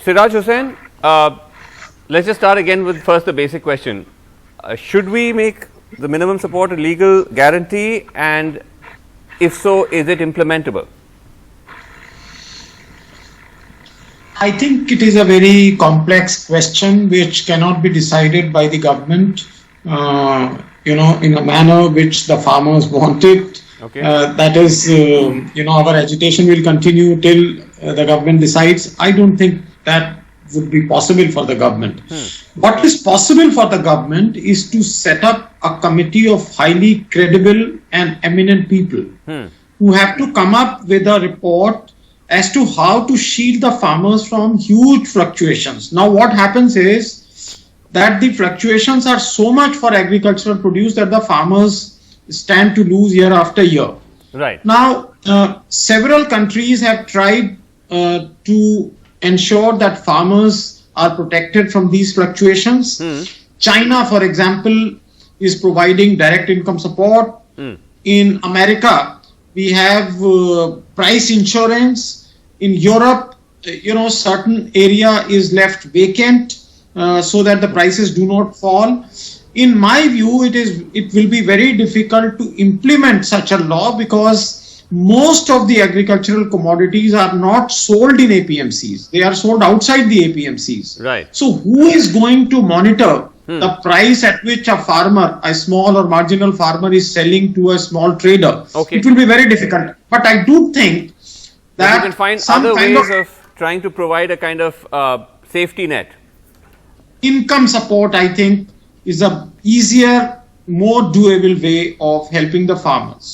Siraj Hussain, let's just start again with first the basic question. Should we make the minimum support a legal guarantee, and if so, is it implementable? I think it is a very complex question which cannot be decided by the government, in a manner which the farmers want it. Okay. That is, our agitation will continue till the government decides. I don't think that would be possible for the government. What is possible for the government is to set up a committee of highly credible and eminent people who have to come up with a report as to how to shield the farmers from huge fluctuations. Now, what happens is that the fluctuations are so much for agricultural produce that the farmers stand to lose year after year. Right. Now, several countries have tried to ensure that farmers are protected from these fluctuations. China, for example, is providing direct income support. In America, we have price insurance. In Europe, certain area is left vacant so that the prices do not fall. In my view, it will be very difficult to implement such a law because most of the agricultural commodities are not sold in APMCs. They are sold outside the APMCs. Right. So who is going to monitor the price at which a farmer, a small or marginal farmer, is selling to a small trader? Okay. It will be very difficult. But I do think that you can find other ways of trying to provide a kind of safety net. Income support, I think, is a easier, more doable way of helping the farmers.